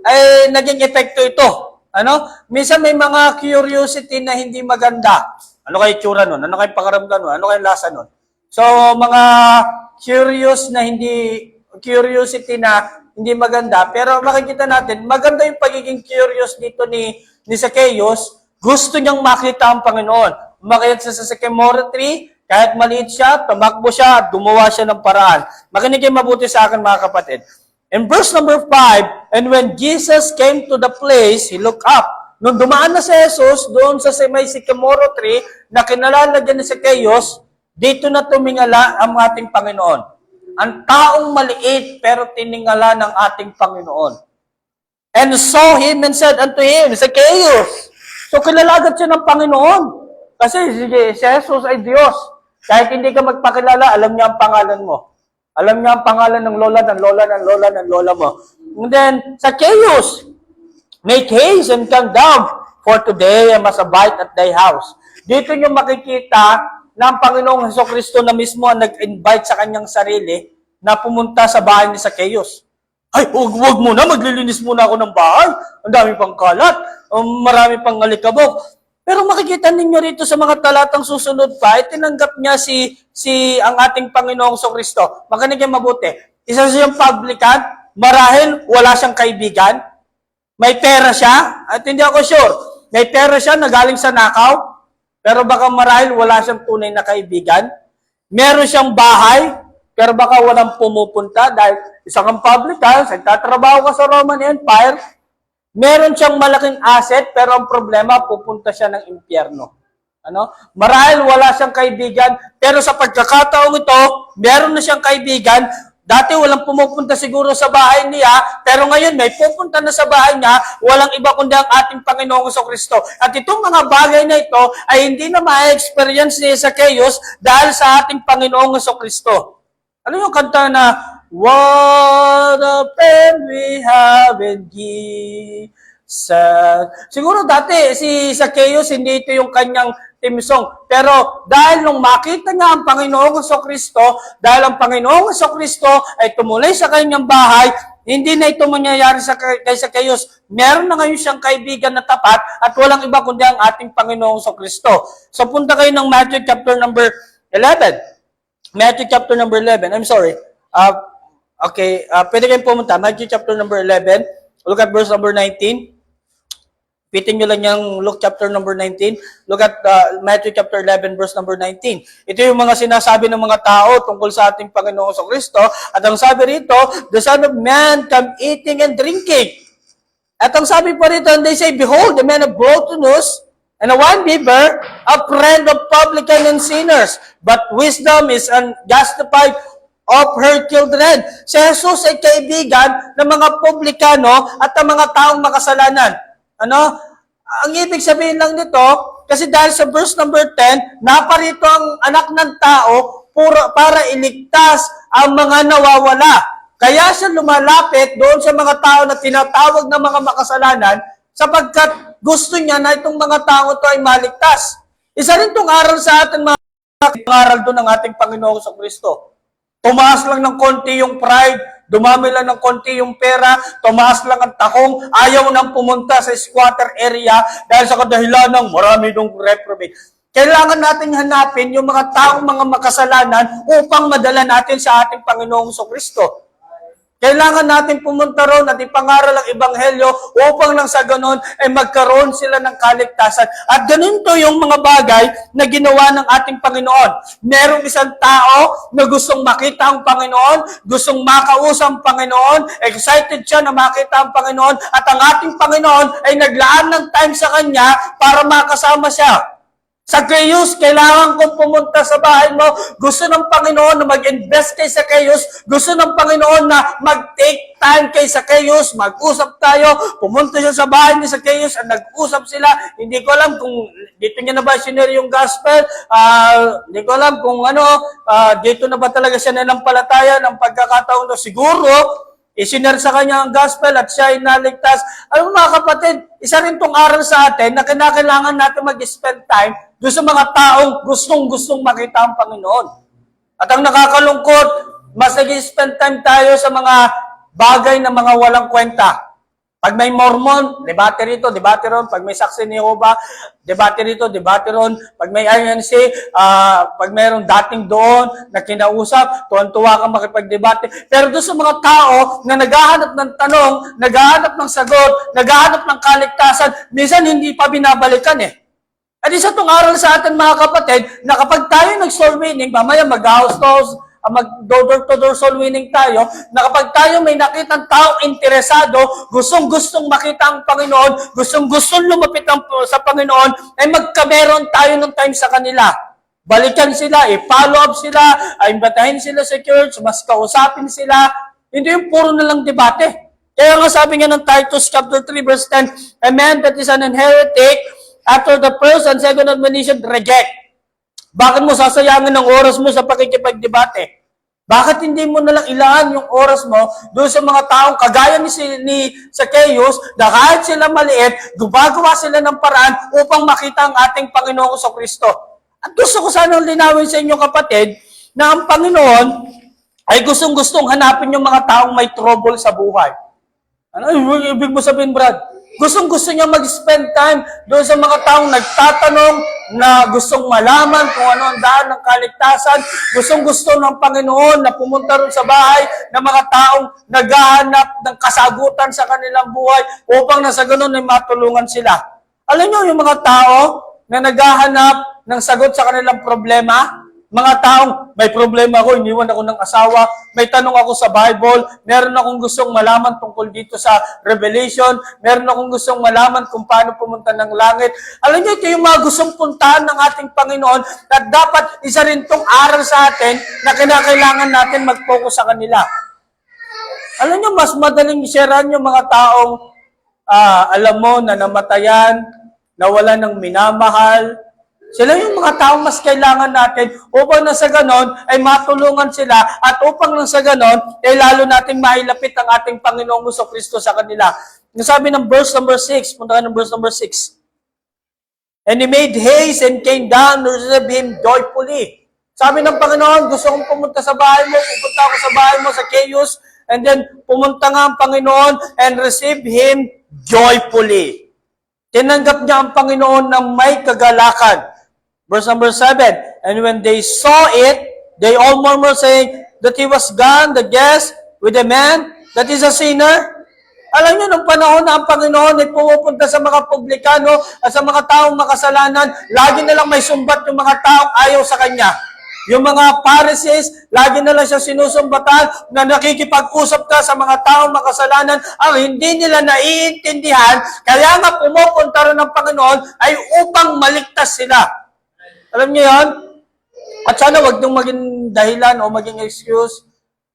ay naging epekto ito. Minsan may mga curiosity na hindi maganda. Ano kayo itsura nun? Ano kayo pakaramdam nun? Ano kayo lasa nun? So, mga curiosity na hindi maganda, pero makikita natin, maganda yung pagiging curious dito ni Zacchaeus. Gusto niyang makita ang Panginoon. Umakyat siya sa sycamore tree, kahit maliit siya, tumakbo siya, gumawa siya ng paraan. Makinig kayo mabuti sa akin mga kapatid. In verse number 5, and when Jesus came to the place, he looked up. Nung dumaan na si Jesus doon sa may sycamore tree, na kinalala dyan ni Zacchaeus, dito na tumingala ang ating Panginoon. Ang taong maliit, pero tiningala ng ating Panginoon. And saw him and said unto him, Zacchaeus. So kilala agad siya ng Panginoon. Kasi si Jesus ay Diyos. Kahit hindi ka magpakilala, alam niya ang pangalan mo. Alam niya ang pangalan ng lola mo. And then, Zacchaeus, make haste and come down, for today I must abide at thy house. Dito niyo makikita na ang Panginoong Jesucristo na mismo ang nag-invite sa kanyang sarili na pumunta sa bahay ni Zacchaeus. Ay, huwag muna, maglilinis muna ako ng bahay. Ang dami pang kalat, marami pang alikabok. Pero makikita ninyo rito sa mga talatang susunod pa, tinanggap niya ang ating Panginoong Jesucristo. Makinig yung mabuti. Isa siyang publican, marahil wala siyang kaibigan, may pera siya, at hindi ako sure, may pera siya na galing sa nakaw, pero baka marahil wala siyang tunay na kaibigan. Meron siyang bahay, pero baka walang pumupunta dahil isang kang publican, nagtatrabaho ka sa Roman Empire, meron siyang malaking asset, pero ang problema, pupunta siya ng impyerno. Marahil wala siyang kaibigan, pero sa pagkakataong ito, meron na siyang kaibigan. Dati walang pumupunta siguro sa bahay niya, pero ngayon may pupunta na sa bahay niya, walang iba kundi ang ating Panginoong Jesucristo. At itong mga bagay na ito ay hindi na ma-experience ni Zacchaeus dahil sa ating Panginoong Jesucristo. Ano yung kanta na, what a friend we have in Jesus. Siguro dati si Zacchaeus hindi ito yung kanyang theme song. Pero dahil nung makita niya ang Panginoong Jesucristo, dahil ang Panginoong Jesucristo ay tumuloy sa kanyang bahay, hindi na ito mangyayari kay Zacchaeus. Meron na ngayon siyang kaibigan na tapat at walang iba kundi ang ating Panginoong Jesucristo. So punta kayo ng Matthew chapter number 11. Matthew chapter number 11. I'm sorry. Pwede kayong pumunta. Matthew chapter number 11. Look at verse number 19. Pitin nyo lang yung Luke chapter number 19. Look at Matthew chapter 11 verse number 19. Ito yung mga sinasabi ng mga tao tungkol sa ating Panginoong Kristo. At ang sabi rito, the Son of Man come eating and drinking. At ang sabi pa rito, and they say, behold, the man of gluttonous and a wine-bibber, a friend of publican and sinners. But wisdom is unjustified of her children. Si Jesus ay kaibigan ng mga publikano at ng mga taong makasalanan. Ang ibig sabihin lang nito, kasi dahil sa verse number 10, naparito ang anak ng tao para iligtas ang mga nawawala. Kaya siya lumalapit doon sa mga tao na tinatawag na mga makasalanan sapagkat gusto niya na itong mga tao ito ay maligtas. Isa rin itong aral sa atin mga aral doon ng ating Panginoong Kristo. Tumaas lang ng konti yung pride, dumami lang ng konti yung pera, tumaas lang ang takong, ayaw nang pumunta sa squatter area dahil sa kadahilan ng marami nung reprobate. Kailangan natin hanapin yung mga taong mga makasalanan upang madala natin sa ating Panginoong Kristo. Kailangan natin pumunta roon at ipangaral ang Ebanghelyo upang nang sa ganon ay magkaroon sila ng kaligtasan. At ganito yung mga bagay na ginawa ng ating Panginoon. Merong isang tao na gustong makita ang Panginoon, gustong makausap ang Panginoon, excited siya na makita ang Panginoon, at ang ating Panginoon ay naglaan ng time sa kanya para makasama siya. Zacchaeus, kailangan kong pumunta sa bahay mo. Gusto ng Panginoon na mag-invest kay Zacchaeus. Gusto ng Panginoon na mag-take time kay Zacchaeus. Mag-usap tayo. Pumunta siya sa bahay ni Zacchaeus at nag-usap sila. Hindi ko alam kung dito niya na ba sinare yung gospel. Hindi ko alam kung dito na ba talaga siya nanampalataya ng pagkakataon. Siguro, isinare sa kanya ang gospel at siya ay naligtas. Alam mo mga kapatid, isa rin tong aral sa atin na kailangan natin mag-spend time doon sa mga taong gustong makita ang Panginoon. At ang nakakalungkot, mas nag-spend time tayo sa mga bagay na mga walang kwenta. Pag may Mormon, debate rito, debate ron. Pag may Saksi ni Jehovah, debate rito, debate ron. Pag may INC, pag mayroong dating doon na kinausap, tuwan-tuwa kang makipagdebate. Pero doon sa mga tao na naghahanap ng tanong, naghahanap ng sagot, naghahanap ng kaligtasan, minsan hindi pa binabalikan eh. At isa itong aral sa atin mga kapatid, na kapag tayo nag-soul winning, mamaya mag-house to house, mag-door-to-door soul winning tayo, na kapag tayo may nakitang tao interesado, gustong-gustong makita ang Panginoon, gustong-gustong lumapit sa Panginoon, ay magkameron tayo ng time sa kanila. Balikan sila, i-follow up sila, imbitahin sila sa church, mas kausapin sila. Hindi yung puro na lang debate. Kaya nga sabi nga ng Titus chapter 3 verse 10, a man that is an heretic, after the first and second admonition, reject. Bakit mo sasayangin ang oras mo sa pakikipagdebate? Bakit hindi mo nalang ilaan yung oras mo doon sa mga taong kagaya ni Zacchaeus na kahit sila maliit, gumagawa sila ng paraan upang makita ang ating Panginoong Kristo? At gusto ko sanang linawin sa inyo kapatid na ang Panginoon ay gustong-gustong hanapin yung mga taong may trouble sa buhay. Ano ibig mo sabihin, Brad? Gustong-gusto niya mag-spend time doon sa mga taong nagtatanong na gustong malaman kung ano ang daan ng kaligtasan. Gustong-gusto ng Panginoon na pumunta rin sa bahay ng mga taong naghahanap ng kasagutan sa kanilang buhay upang nasa ganun ay matulungan sila. Alam niyo yung mga tao na naghahanap ng sagot sa kanilang problema? Mga taong may problema ako, iniwan ako ng asawa, may tanong ako sa Bible, meron akong gustong malaman tungkol dito sa Revelation, meron akong gustong malaman kung paano pumunta ng langit. Alam niyo, ito yung mga gustong puntahan ng ating Panginoon at dapat isa rin itong aral sa atin na kailangan natin mag-focus sa kanila. Alam niyo, mas madaling sharean yung mga taong alam mo na namatayan, nawala ng minamahal. Sila yung mga taong mas kailangan natin upang na sa ganon ay matulungan sila at upang na sa ganon ay lalo natin mailapit ang ating Panginoong Kristo sa kanila. Yung sabi ng verse number 6, punta ka ng verse number 6. And he made haste and came down to receive him joyfully. Sabi ng Panginoon, gusto kong pumunta sa bahay mo, pupunta ako sa bahay mo sa Zacchaeus, and then pumunta nga ang Panginoon and receive him joyfully. Tinanggap niya ang Panginoon ng may kagalakan. Verse number 7, and when they saw it, they all murmured, saying that he was gone, the guest, with a man that is a sinner. Alam niyo, nung panahon na ang Panginoon ay pumupunta sa mga publikano at sa mga taong makasalanan, lagi na lang may sumbat yung mga taong ayaw sa kanya. Yung mga Pharisees, lagi na lang siya sinusumbatan na nakikipag-usap ka sa mga taong makasalanan ang hindi nila naiintindihan, kaya nga pumupunta rin ng Panginoon ay upang maligtas sila. Alam niyo yan? At sana wag niyong maging dahilan o maging excuse.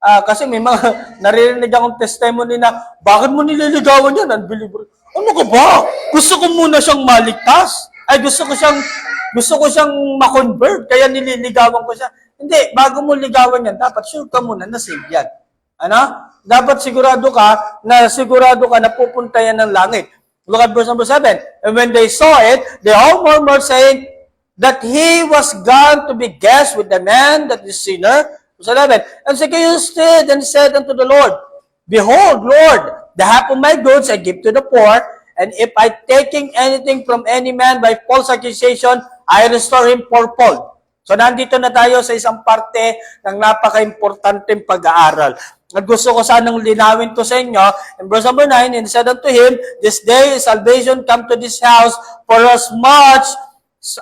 Kasi may mga naririnig akong testimony na, bakit mo nililigawan yan? Unbeliever. Ano ka ba? Gusto ko muna siyang maligtas. Ay, gusto ko siyang ma-convert, kaya nililigawan ko siya. Hindi, bago mo ligawan yan, dapat sure ka muna na save yan. Ano? Dapat sigurado ka na pupunta yan ng langit. Look at verse number 7. And when they saw it, they all murmured saying, that he was gone to be guest with the man that is sinner. Verse 11, and Zacchaeus stood and said unto the Lord, Behold, Lord, the half of my goods I give to the poor, and if I taking anything from any man by false accusation, I restore him fourfold. So nandito na tayo sa isang parte ng napaka-importanteng pag-aaral. At gusto ko sanang linawin to sa inyo. In verse number 9, and said unto him, This day is salvation come to this house, for as much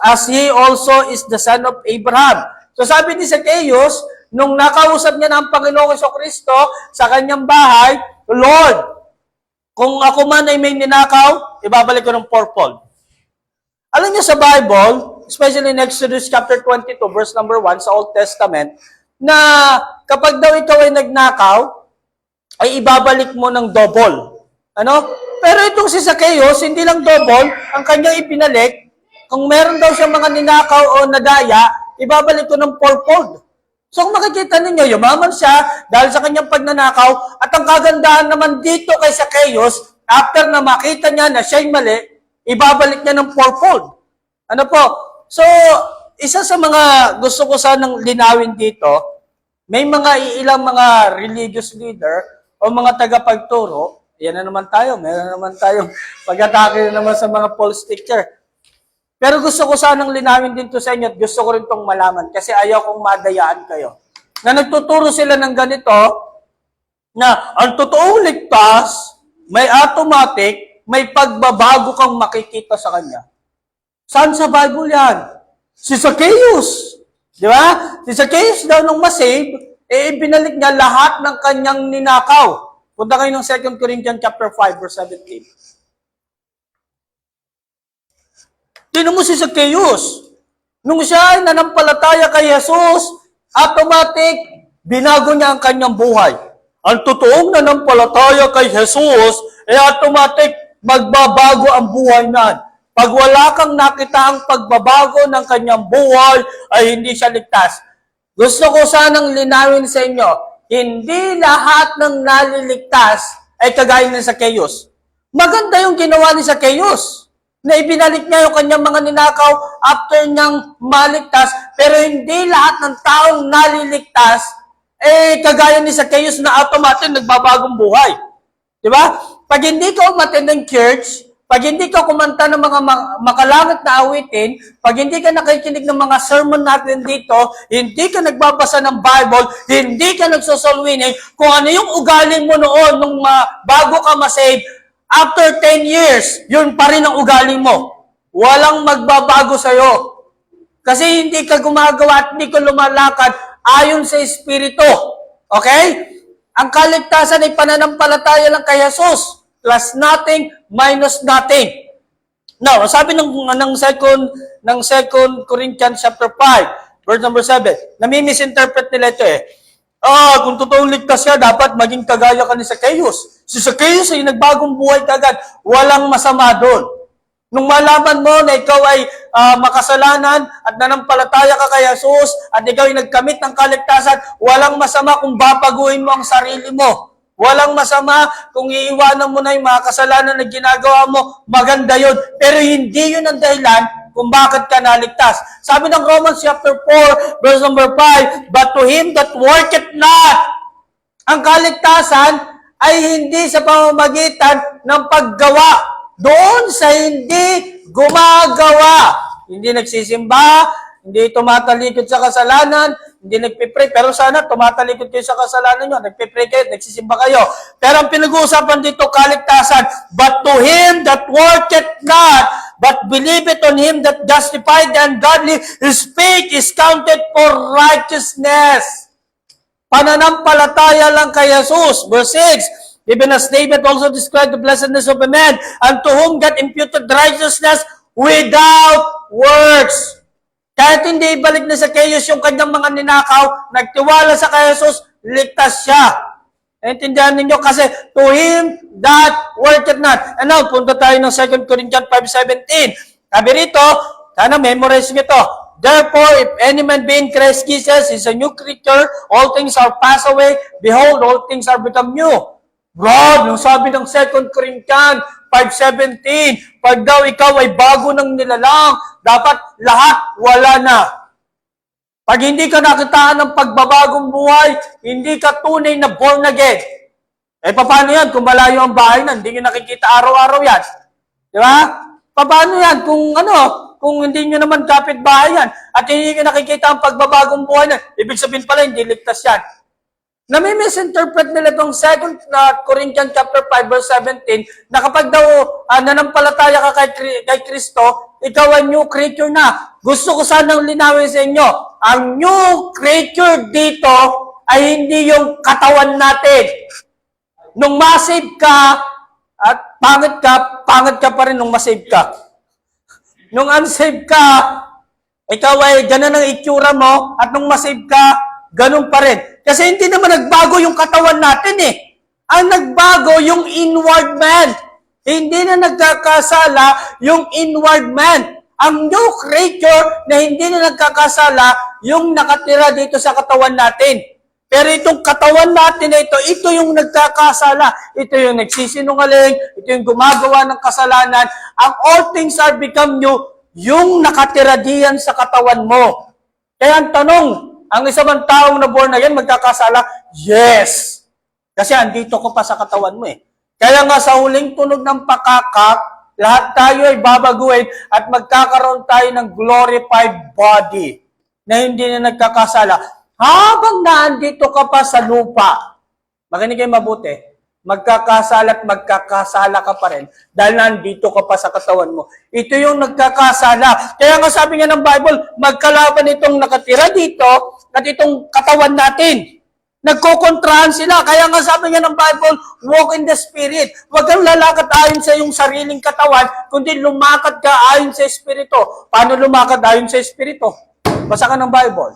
as he also is the son of Abraham. So sabi ni Zacchaeus, nung nakausap niya ng Panginoong Kristo sa kanyang bahay, Lord, kung ako man ay may ninakaw, ibabalik ko ng fourfold. Alam niyo sa Bible, especially in Exodus chapter 22, verse number 1 sa Old Testament, na kapag daw ikaw ay nagnakaw, ay ibabalik mo ng double. Ano? Pero itong si Zacchaeus, hindi lang double, ang kanyang ipinalik, kung meron daw siyang mga ninakaw o nadaya, ibabalik ko ng fourfold. So kung makikita ninyo, yumaman siya dahil sa kanyang pagnanakaw, at ang kagandahan naman dito kay Zacchaeus, after na makita niya na siya'y mali, ibabalik niya ng fourfold. Ano po? So, isa sa mga gusto ko sanang linawin dito, may ilang mga religious leader o mga tagapagturo, yan na naman tayo, meron naman tayong pag-atake na naman sa mga false teacher. Pero gusto ko sanang linawin din to sa inyo at gusto ko rin itong malaman kasi ayaw kong madayaan kayo. Na nagtuturo sila ng ganito, na ang totoong ligtas, may automatic, may pagbabago kang makikita sa kanya. Saan sa Bible yan? Si Zacchaeus. Di ba? Si Zacchaeus daw nung masave, ibinalik niya lahat ng kanyang ninakaw. Punta kayo ng 2 Corinthians chapter 5, verse 17. Tingnan mo si Zacchaeus. Nung siya ay nanampalataya kay Jesus, automatic, binago niya ang kanyang buhay. Ang totoong nanampalataya kay Jesus, automatic, magbabago ang buhay na. Pag wala kang nakita ang pagbabago ng kanyang buhay, ay hindi siya ligtas. Gusto ko sanang linawin sa inyo, hindi lahat ng naliligtas ay kagaya ni Zacchaeus. Maganda yung ginawa ni Zacchaeus, na ibinalik niya yung kanyang mga ninakaw after niyang maligtas, pero hindi lahat ng taong naliligtas kagaya ni Zacchaeus na automatic nagbabagong buhay. Di ba? Pag hindi ka umattend ng church, pag hindi ka kumanta ng mga makalangit na awitin, pag hindi ka nakikinig ng mga sermon natin dito, hindi ka nagbabasa ng Bible, hindi ka nagsosoul winning, kung ano yung ugali mo noon nung bago ka masave, after 10 years, yun pa rin ang ugali mo. Walang magbabago sa'yo. Kasi hindi ka gumagawa at hindi ka lumalakad ayon sa Espiritu. Okay? Ang kaligtasan ay pananampalataya lang kay Jesus. Plus nothing, minus nothing. Now, sabi ng 2 Corinthians chapter 5, verse number 7, nami-misinterpret nila ito kung totoong ligtas ka, dapat maging kagaya ka ni Zacchaeus. Si Zacchaeus ay nagbagong buhay kagad. Walang masama doon. Nung malaman mo na ikaw ay makasalanan at nanampalataya ka kay Jesus at ikaw ay nagkamit ng kaligtasan, walang masama kung babaguhin mo ang sarili mo. Walang masama kung iiwanan mo na yung mga kasalanan na ginagawa mo. Maganda yun. Pero hindi yun ang dahilan kung bakit ka naligtas. Sabi ng Romans chapter 4, verse number 5, But to him that worketh not, ang kaligtasan ay hindi sa pamamagitan ng paggawa. Doon sa hindi gumagawa. Hindi nagsisimba, hindi tumatalikod sa kasalanan, hindi nagpipray. Pero sana tumatalikod kayo sa kasalanan nyo, nagpipray kayo, nagsisimba kayo. Pero ang pinag-uusapan dito, kaligtasan, But to him that worketh not, but believeth on him that justified the ungodly, his faith is counted for righteousness. Pananampalataya lang kay Jesus. Verse 6, Even as David also described the blessedness of a man, unto whom God imputed righteousness without works. Kahit hindi ibalik na sa Zacchaeus yung kanyang mga ninakaw, nagtiwala sa kay Jesus, ligtas siya. Naintindihan ninyo kasi to him that worketh not. And now, punta tayo ng 2 Corinthians 5:17. Sabi rito, sana memorize nyo to. Therefore, if any man be in Christ Jesus, is a new creature, all things are passed away, behold, all things are become new. Bro, nung sabi ng 2 Corinthians 5:17, pag daw ikaw ay bago ng nilalang, dapat lahat wala na. Pag hindi ka nakitaan ng pagbabagong buhay, hindi ka tunay na born again. Eh, paano yan kung malayo ang bahay na, hindi nyo nakikita araw-araw yan? Di ba? Paano yan kung hindi nyo naman kapitbahay yan, at hindi nyo nakikita ang pagbabagong buhay na, ibig sabihin pala, hindi ligtas yan. Nami-misinterpret nila itong 2 Corinthians chapter 5 verse 17 na kapag daw nanampalataya ka kay Kristo, ikaw ay new creature na. Gusto ko sanang linawin sa inyo, ang new creature dito ay hindi yung katawan natin. Nung masave ka, at pangit ka pa rin nung masave ka. Nung unsaved ka, ikaw ay ganun ang itsura mo, at nung masave ka, ganun pa rin. Kasi hindi naman nagbago yung katawan natin eh. Ang nagbago yung inward man. Hindi na nagkakasala yung inward man. Ang new creature na hindi na nagkakasala yung nakatira dito sa katawan natin. Pero itong katawan natin na ito yung nagkakasala. Ito yung nagsisinungaling, ito yung gumagawa ng kasalanan. Ang all things are become new, yung nakatira diyan sa katawan mo. Kaya ang tanong, ang isa bang taong na born again magkakasala? Yes! Kasi andito ko pa sa katawan mo eh. Kaya nga sa huling tunog ng pakakak, lahat tayo ay babaguhin at magkakaroon tayo ng glorified body na hindi na nagkakasala. Habang naandito ka pa sa lupa, makinig kayo mabuti, magkakasala at magkakasala ka pa rin dahil nandito ka pa sa katawan mo. Ito yung nagkakasala. Kaya nga sabi nga ng Bible, magkalaban itong nakatira dito at itong katawan natin. Nagkokontrahan sila. Kaya nga sabi nga ng Bible, walk in the Spirit. Huwag kang lalakad ayon sa iyong sariling katawan, kundi lumakad ka ayon sa Espiritu. Paano lumakad ayon sa Espiritu? Basa ka ng Bible.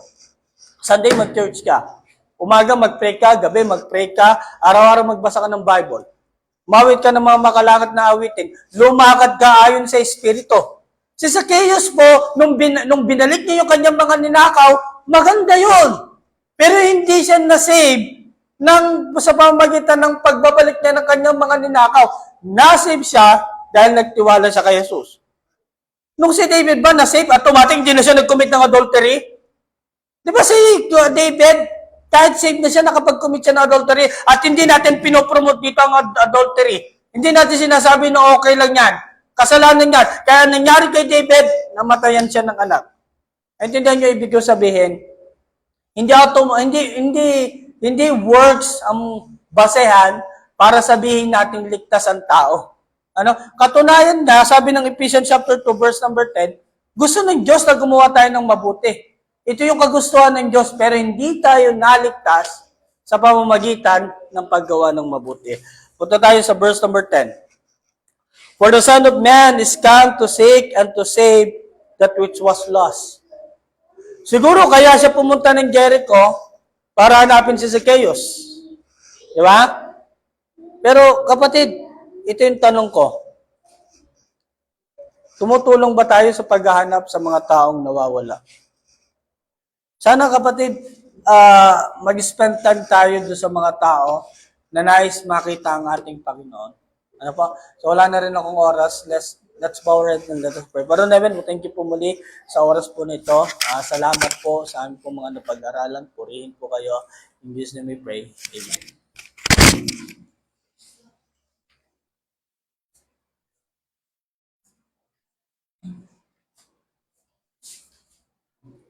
Sunday mag-church ka. Umaga mag-pray ka, gabi mag-pray ka, araw-araw magbasa ka ng Bible. Mawit ka ng mga makalakad na awitin. Lumakad ka ayon sa Espiritu. Si Zacchaeus po, nung binalik niya yung kanyang mga ninakaw, maganda yun. Pero hindi siya na-save sa pamamagitan ng pagbabalik niya ng kanyang mga ninakaw. Na-save siya dahil nagtiwala siya kay Jesus. Nung si David ba na-save, automatic hindi na siya nag-commit ng adultery? Di ba si David, kahit save na siya, nakapag-commit siya ng adultery, at hindi natin pinopromote dito ang adultery. Hindi natin sinasabi na okay lang yan. Kasalanan yan. Kaya nangyari kay David, namatayan siya ng anak. Intindihan niyo ibig ko sabihin, hindi works ang basehan para sabihin natin ligtas ang tao. Katunayan na, sabi ng Ephesians chapter 2 verse number 10, gusto ng Diyos na gumawa tayo ng mabuti. Ito yung kagustuhan ng Diyos, pero hindi tayo naligtas sa pamamagitan ng paggawa ng mabuti. Punta tayo sa verse number 10. For the Son of Man is come to seek and to save that which was lost. Siguro kaya siya pumunta ng Jericho para hanapin si Zacchaeus. Di ba? Pero kapatid, ito yung tanong ko. Tumutulong ba tayo sa paghahanap sa mga taong nawawala? Sana kapatid, mag-spend time tayo doon sa mga tao na nais makita ang ating Panginoon. Ano po? So wala na rin akong oras. Let's bow our heads and let us pray. Pero Neven, thank you po muli sa oras po nito. Salamat po sa aming po mga napag-aralan. Purihin po kayo. In Jesus' name we pray. Amen.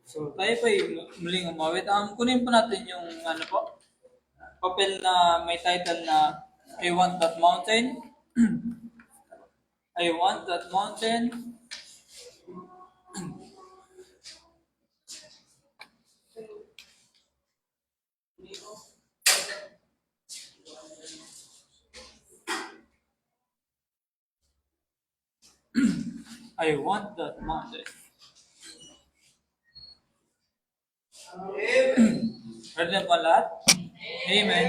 So, tayo pa muling umawit. Kunin po natin yung papel na may title na I Want That Mountain. I want that mountain. I want that mountain. Ready na po lahat? Amen.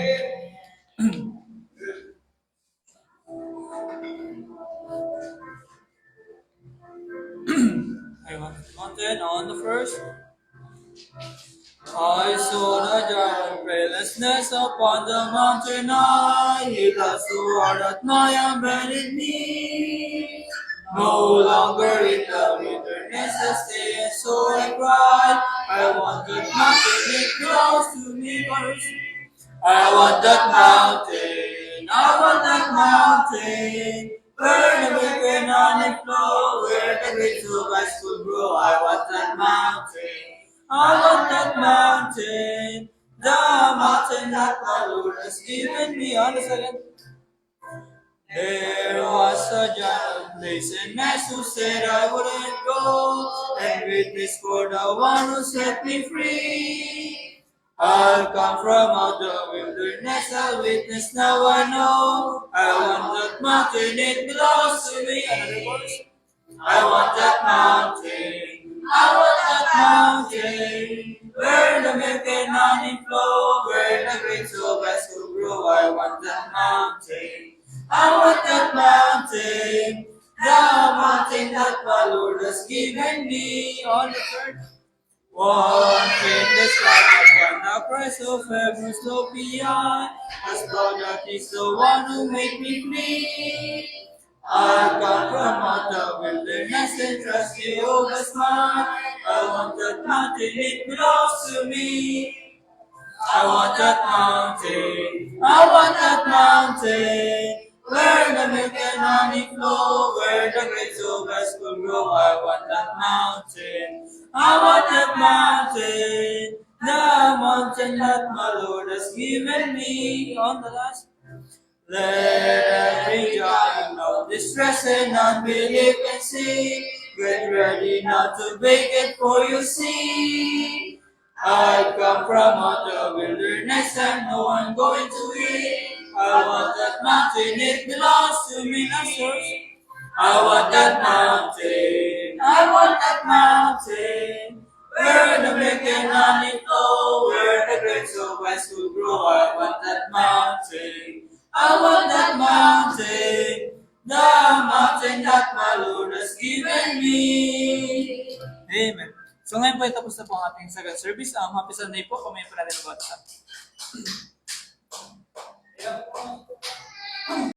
I want the mountain on the first. I saw the giant prayerlessness upon the mountain high. He cast the word at my abandoned knee. No longer in the wilderness I stay, so I cried. I want that mountain, it belongs to me. I want that mountain, I want that mountain. Where the milk and honey flow, where the grapes of ice could grow. I want that mountain, I want that mountain. The mountain that my Lord has given me. On the second. There was a giant place and man who said I wouldn't go, and witness for the one who set me free. I'll come from out the wilderness, I'll witness now I know. I want that mountain, it belongs to me. Another verse. I want that mountain, I want that mountain. Where the milk and honey flow, where the grapes of ice will grow. I want that mountain, I want that mountain. The mountain that my Lord has given me. On the third. One faithless life upon the price of heaven so beyond. As God that is the one who made me free. I'll come from out the wilderness and trust Jehovah's mind. I want that mountain, it belongs to me. I want that mountain, I want that mountain. Where the milk and honey flow, where the grapes of ice will grow. I want that mountain, I want that mountain. The mountain that my Lord has given me. On the last. Let every giant of distress and unbelief and sin get ready now to bake it for you see. I come from out the wilderness and no one going to eat. I want that mountain, it belongs to me. I want that mountain, I want that mountain. Where the milk and honey flow, where the grapes of ice will grow. I want that mountain, I want that mountain, the mountain that my Lord has given me. Amen. So ngayon po ay tapos na po ang ating second service. Happy Sunday po. Kumain po natin ang WhatsApp.